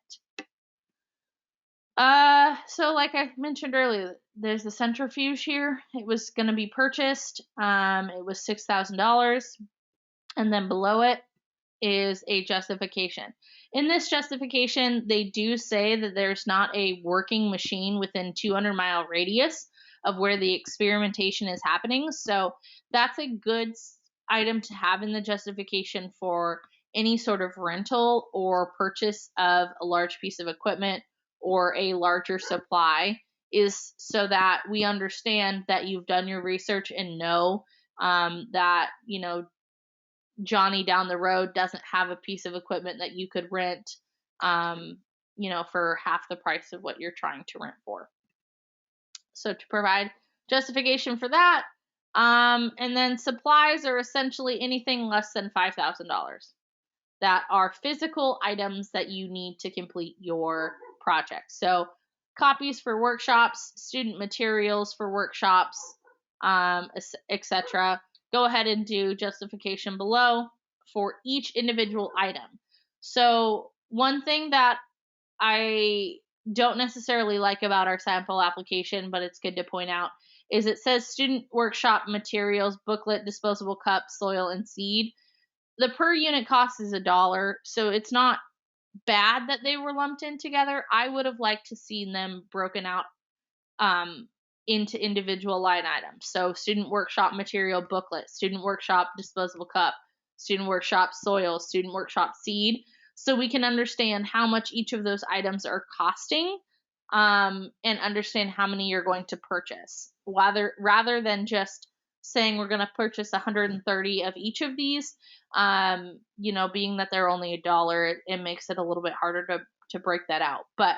So like I mentioned earlier, there's the centrifuge here. It was going to be purchased. It was $6,000. And then below it is a justification. In this justification, they do say that there's not a working machine within 200-mile radius of where the experimentation is happening. So that's a good item to have in the justification for any sort of rental or purchase of a large piece of equipment or a larger supply, is so that we understand that you've done your research and know that, Johnny down the road doesn't have a piece of equipment that you could rent, for half the price of what you're trying to rent for. So to provide justification for that, and then supplies are essentially anything less than $5,000 that are physical items that you need to complete your project. So copies for workshops, student materials for workshops, etc. Go ahead and do justification below for each individual item. So one thing that I don't necessarily like about our sample application, but it's good to point out, is it says student workshop materials, booklet, disposable cup, soil, and seed. The per unit cost is $1, so it's not bad that they were lumped in together. I would have liked to see them broken out into individual line items. So student workshop material booklet, student workshop disposable cup, student workshop soil, student workshop seed, so we can understand how much each of those items are costing, and understand how many you're going to purchase, rather than just saying we're going to purchase 130 of each of these. Being that they're only $1, it makes it a little bit harder to break that out. But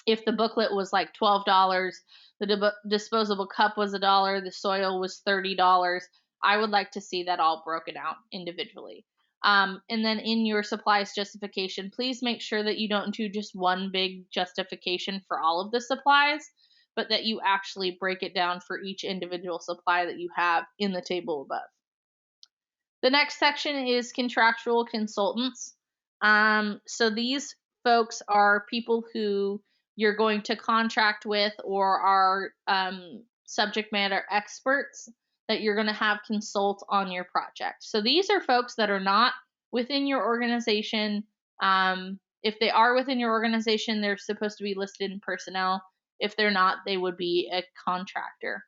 if the booklet was like $12, the disposable cup was $1, the soil was $30, I would like to see that all broken out individually. And then in your supplies justification, please make sure that you don't do just one big justification for all of the supplies, but that you actually break it down for each individual supply that you have in the table above. The next section is contractual consultants. So these folks are people who you're going to contract with, or are subject matter experts that you're going to have consult on your project. So these are folks that are not within your organization. If they are within your organization, they're supposed to be listed in personnel. If they're not, they would be a contractor.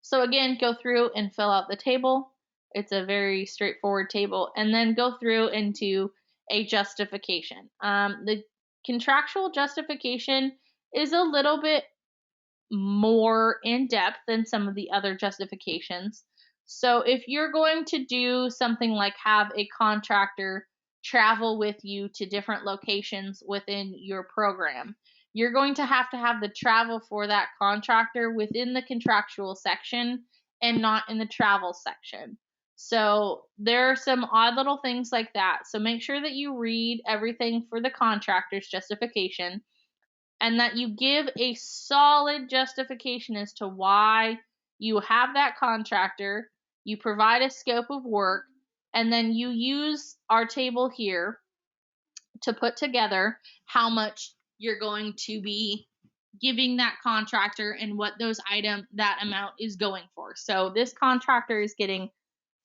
So again, go through and fill out the table. It's a very straightforward table. And then go through into a justification. The contractual justification is a little bit more in depth than some of the other justifications. So if you're going to do something like have a contractor travel with you to different locations within your program, you're going to have the travel for that contractor within the contractual section and not in the travel section. So there are some odd little things like that. So make sure that you read everything for the contractor's justification, and that you give a solid justification as to why you have that contractor. You provide a scope of work, and then you use our table here to put together how much you're going to be giving that contractor and what that amount is going for. So this contractor is getting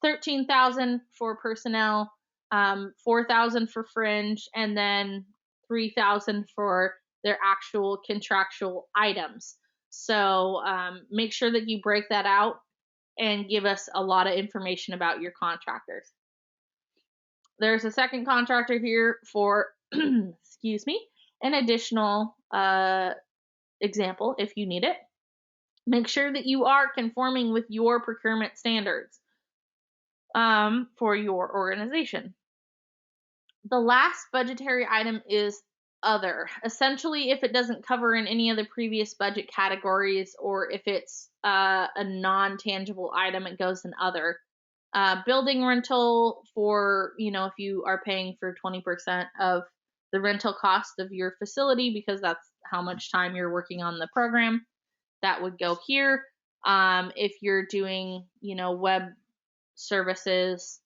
$13,000 for personnel, $4,000 for fringe, and then $3,000 for their actual contractual items. So make sure that you break that out and give us a lot of information about your contractors. There's a second contractor here for, excuse me, an additional example if you need it. Make sure that you are conforming with your procurement standards for your organization. The last budgetary item is other. Essentially, if it doesn't cover in any of the previous budget categories, or if it's a non-tangible item, it goes in other. Building rental for, if you are paying for 20% of the rental cost of your facility, because that's how much time you're working on the program, that would go here. If you're doing, web services,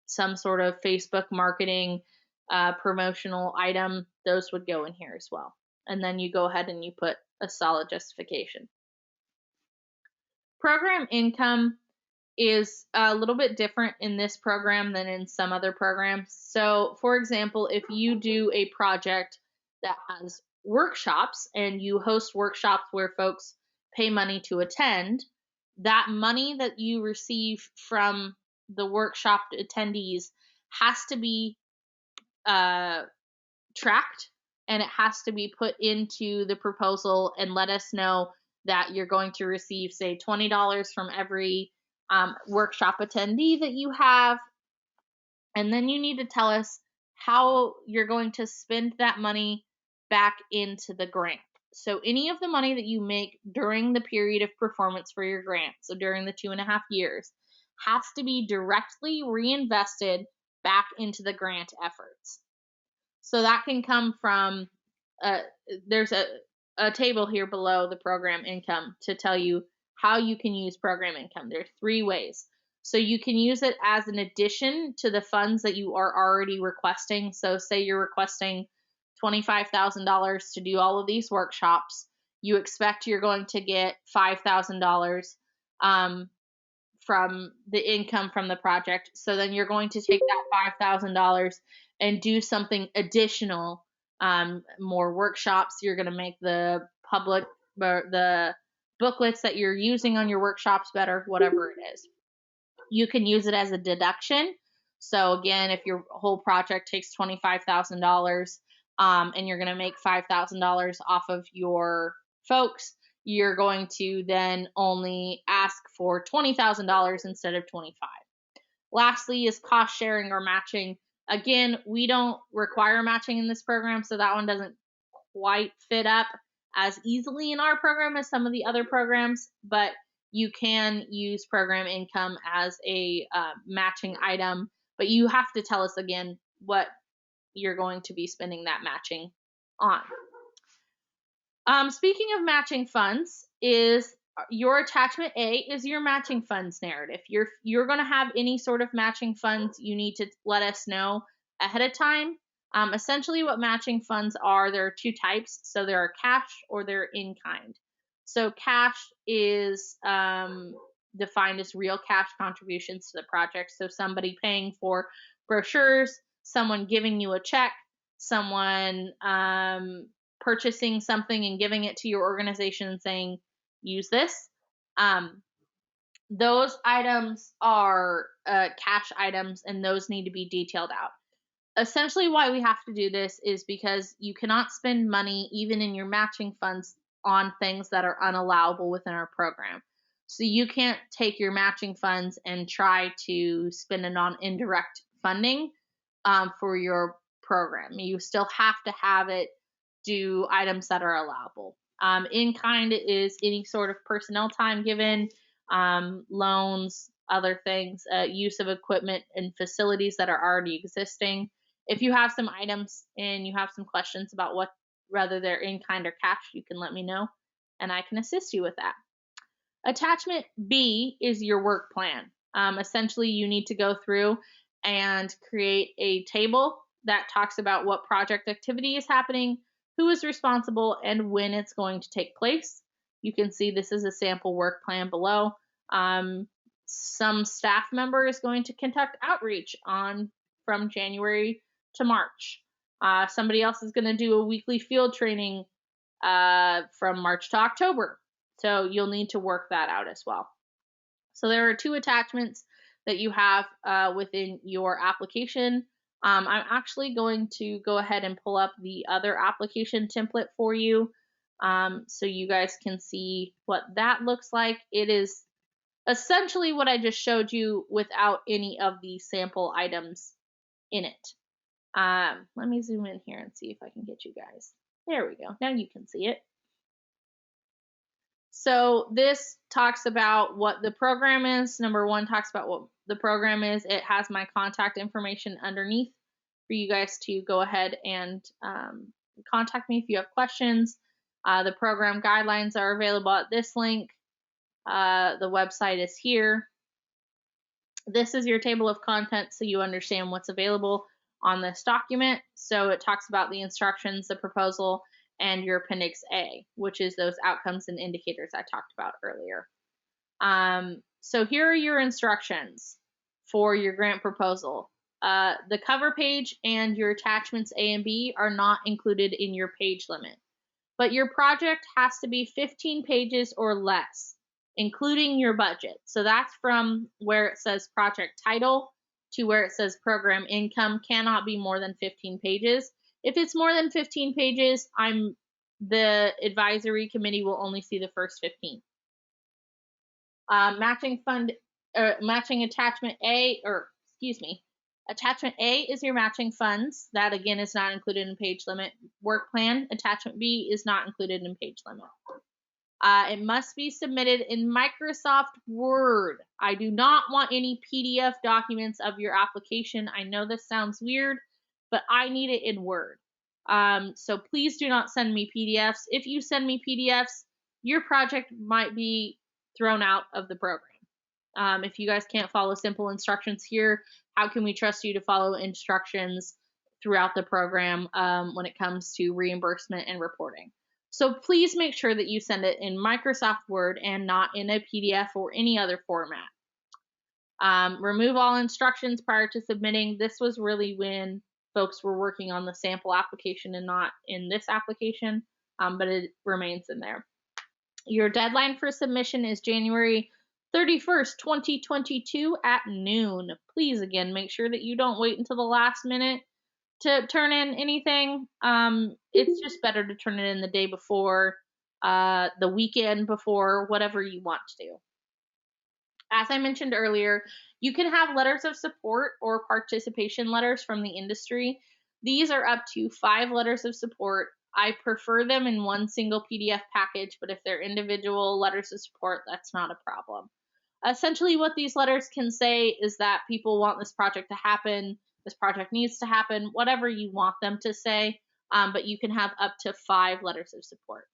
some sort of Facebook marketing, promotional item, those would go in here as well. And then you go ahead and you put a solid justification. Program income is a little bit different in this program than in some other programs. So, for example, if you do a project that has workshops and you host workshops where folks pay money to attend, that money that you receive from the workshop attendees has to be tracked, and it has to be put into the proposal and let us know that you're going to receive, say, $20 from every workshop attendee that you have. And then you need to tell us how you're going to spend that money back into the grant. So any of the money that you make during the period of performance for your grant, so during the 2.5 years, has to be directly reinvested back into the grant efforts. So that can come from, there's a table here below the program income to tell you how you can use program income. There are 3 ways. So you can use it as an addition to the funds that you are already requesting. So say you're requesting $25,000 to do all of these workshops. You expect you're going to get $5,000 from the income from the project. So then you're going to take that $5,000 and do something additional, more workshops. You're going to make the the booklets that you're using on your workshops better, whatever it is. You can use it as a deduction. So again, if your whole project takes $25,000 and you're going to make $5,000 off of your folks, you're going to then only ask for $20,000 instead of $25,000. Lastly is cost sharing or matching. Again, we don't require matching in this program, so that one doesn't quite fit up as easily in our program as some of the other programs, but you can use program income as a matching item, but you have to tell us again what you're going to be spending that matching on. Speaking of matching funds, is your attachment A is your matching funds narrative. You're going to have any sort of matching funds, you need to let us know ahead of time. Essentially what matching funds are, there are 2 types. So there are cash or they're in kind. So cash is defined as real cash contributions to the project. So somebody paying for brochures, someone giving you a check, someone purchasing something and giving it to your organization and saying, use this. Those items are cash items, and those need to be detailed out. Essentially why we have to do this is because you cannot spend money, even in your matching funds, on things that are unallowable within our program. So you can't take your matching funds and try to spend it on indirect funding for your program. You still have to have it do items that are allowable. In kind is any sort of personnel time given, loans, other things, use of equipment and facilities that are already existing. If you have some items and you have some questions about whether they're in kind or cash, you can let me know and I can assist you with that. Attachment B is your work plan. Essentially, you need to go through and create a table that talks about what project activity is happening, who is responsible, and when it's going to take place. You can see this is a sample work plan below. Some staff member is going to conduct outreach from January to March. Somebody else is going to do a weekly field training from March to October. So you'll need to work that out as well. So there are 2 attachments that you have within your application. I'm actually going to go ahead and pull up the other application template for you so you guys can see what that looks like. It is essentially what I just showed you without any of the sample items in it. Let me zoom in here and see if I can get you guys. There we go. Now you can see it. So this talks about what the program is. Number 1 talks about what the program is. It has my contact information underneath for you guys to go ahead and contact me if you have questions. The program guidelines are available at this link. The website is here. This is your table of contents so you understand what's available on this document. So it talks about the instructions, the proposal, and your Appendix A, which is those outcomes and indicators I talked about earlier. So here are your instructions for your grant proposal. The cover page and your attachments A and B are not included in your page limit, but your project has to be 15 pages or less, including your budget. So that's from where it says project title to where it says program income cannot be more than 15 pages. If it's more than 15 pages, I'm the advisory committee will only see the first 15. Matching attachment A, attachment A is your matching funds. That again is not included in page limit. Work plan, attachment B is not included in page limit. It must be submitted in Microsoft Word. I do not want any PDF documents of your application. I know this sounds weird, but I need it in Word. So please do not send me PDFs. If you send me PDFs, your project might be thrown out of the program. If you guys can't follow simple instructions here, how can we trust you to follow instructions throughout the program when it comes to reimbursement and reporting? So please make sure that you send it in Microsoft Word and not in a PDF or any other format. Remove all instructions prior to submitting. This was really when folks were working on the sample application and not in this application, but it remains in there. Your deadline for submission is January 31st, 2022 at noon. Please, again, make sure that you don't wait until the last minute to turn in anything. It's just better to turn it in the day before, the weekend before, whatever you want to do. As I mentioned earlier, you can have letters of support or participation letters from the industry. These are up to 5 letters of support. I prefer them in one single PDF package, but if they're individual letters of support, that's not a problem. Essentially, what these letters can say is that people want this project to happen, this project needs to happen, whatever you want them to say, but you can have up to 5 letters of support.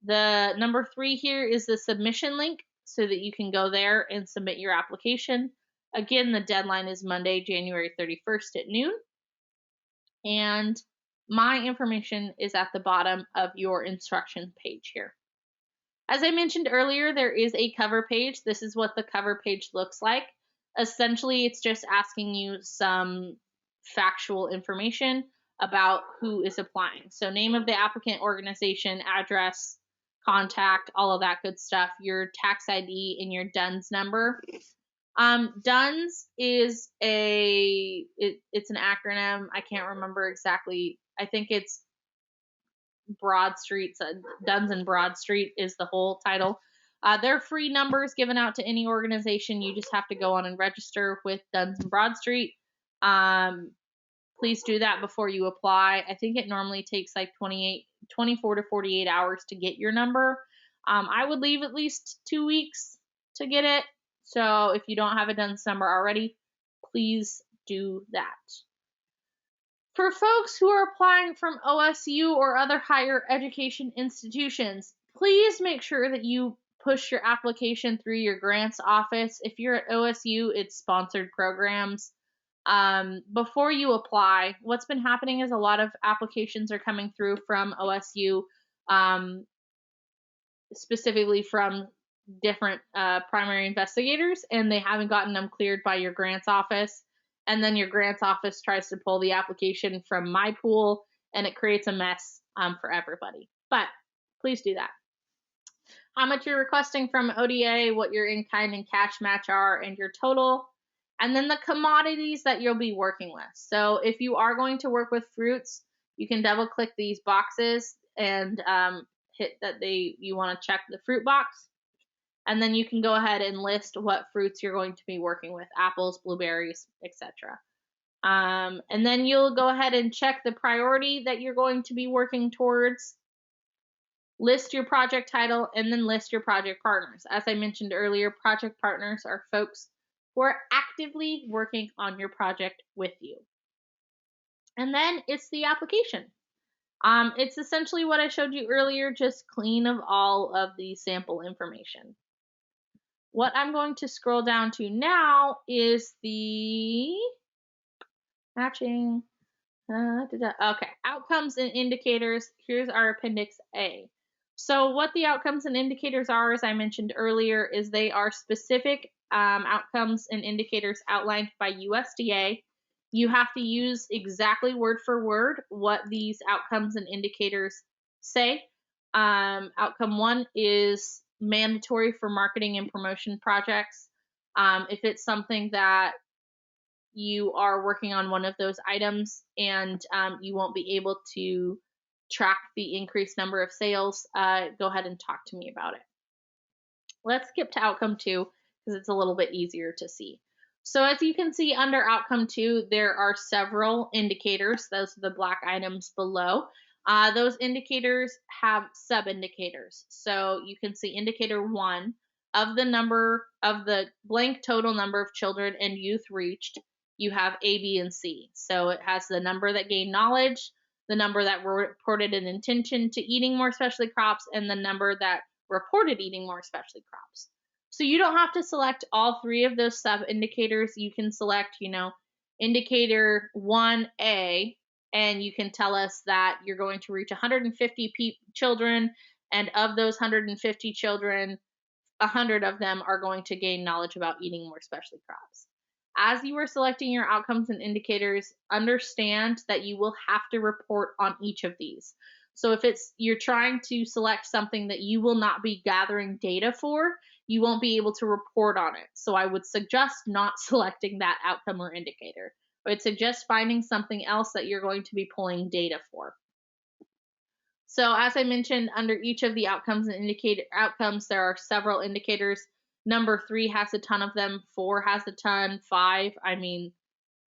The number 3 here is the submission link so that you can go there and submit your application. Again, the deadline is Monday, January 31st at noon. And my information is at the bottom of your instruction page here. As I mentioned earlier, there is a cover page. This is what the cover page looks like. Essentially, it's just asking you some factual information about who is applying. So name of the applicant, organization, address, contact, all of that good stuff, your tax ID, and your DUNS number. DUNS is it's an acronym. I can't remember exactly. I think it's Broad Street. DUNS and Broad Street is the whole title. They're free numbers given out to any organization. You just have to go on and register with DUNS and Broad Street. Please do that before you apply. I think it normally takes like 24 to 48 hours to get your number. I would leave at least 2 weeks to get it. So if you don't have a DUNS number already, please do that. For folks who are applying from OSU or other higher education institutions, please make sure that you push your application through your grants office. If you're at OSU, it's sponsored programs. Before you apply, what's been happening is a lot of applications are coming through from OSU, specifically from different primary investigators, and they haven't gotten them cleared by your grants office. And then your grants office tries to pull the application from my pool, and it creates a mess for everybody. But please do that. How much you're requesting from ODA, what your in-kind and cash match are, and your total. And then the commodities that you'll be working with. So if you are going to work with fruits, you can double click these boxes and hit that you want to check the fruit box. And then you can go ahead and list what fruits you're going to be working with, apples, blueberries, etc. And then you'll go ahead and check the priority that you're going to be working towards, list your project title, and then list your project partners. As I mentioned earlier, project partners are folks who are actively working on your project with you. And then it's the application. It's essentially what I showed you earlier, just clean of all of the sample information. What I'm going to scroll down to now is the matching. Okay, outcomes and indicators. Here's our Appendix A. So what the outcomes and indicators are, as I mentioned earlier, is they are specific outcomes and indicators outlined by USDA. You have to use exactly word for word what these outcomes and indicators say. Outcome 1 is mandatory for marketing and promotion projects. If it's something that you are working on one of those items and you won't be able to track the increased number of sales, go ahead and talk to me about it. Let's skip to outcome 2 because it's a little bit easier to see. So as you can see under outcome 2, there are several indicators. Those are the black items below. Those indicators have sub-indicators. So you can see indicator 1 of the blank total number of children and youth reached. You have A, B, and C. So it has the number that gained knowledge, the number that reported an intention to eating more specialty crops, and the number that reported eating more specialty crops. So you don't have to select all 3 of those sub-indicators. You can select, indicator 1A, and you can tell us that you're going to reach 150 children, and of those 150 children, 100 of them are going to gain knowledge about eating more specialty crops. As you are selecting your outcomes and indicators, understand that you will have to report on each of these. So if you're trying to select something that you will not be gathering data for, you won't be able to report on it. So I would suggest not selecting that outcome or indicator. I would suggest finding something else that you're going to be pulling data for. So as I mentioned, under each of the outcomes and outcomes, there are several indicators. Number 3 has a ton of them. 4 has a ton. 5,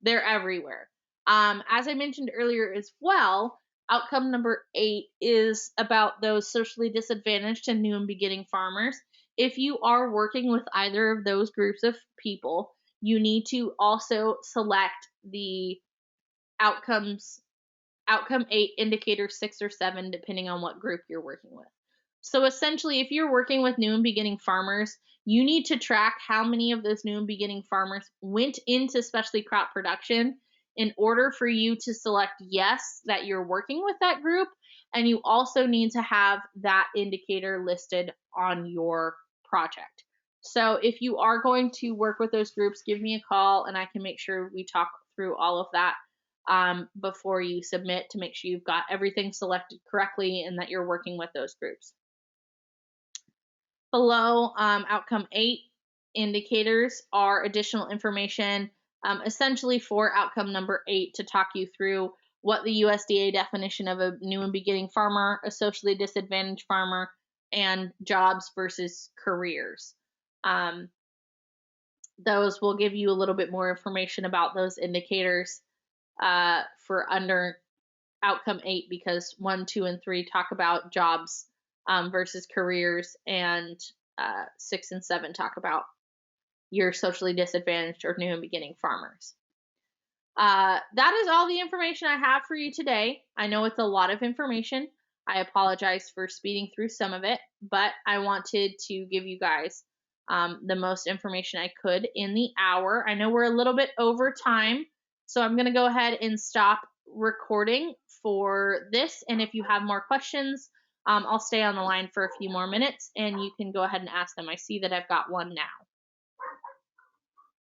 they're everywhere. As I mentioned earlier as well, outcome number 8 is about those socially disadvantaged and new and beginning farmers. If you are working with either of those groups of people, you need to also select the outcome 8, indicator 6 or 7, depending on what group you're working with. So essentially, if you're working with new and beginning farmers, you need to track how many of those new and beginning farmers went into specialty crop production in order for you to select yes, that you're working with that group, and you also need to have that indicator listed on your project. So if you are going to work with those groups, give me a call and I can make sure we talk through all of that before you submit to make sure you've got everything selected correctly and that you're working with those groups. Below outcome 8, indicators are additional information essentially for outcome number 8 to talk you through what the USDA definition of a new and beginning farmer, a socially disadvantaged farmer, and jobs versus careers. Those will give you a little bit more information about those indicators for under outcome 8, because 1, 2, and 3 talk about jobs versus careers, and 6 and 7 talk about your socially disadvantaged or new and beginning farmers. That is all the information I have for you today. I know it's a lot of information. I apologize for speeding through some of it, but I wanted to give you guys the most information I could in the hour. I know we're a little bit over time, so I'm going to go ahead and stop recording for this. And if you have more questions, I'll stay on the line for a few more minutes and you can go ahead and ask them. I see that I've got one now.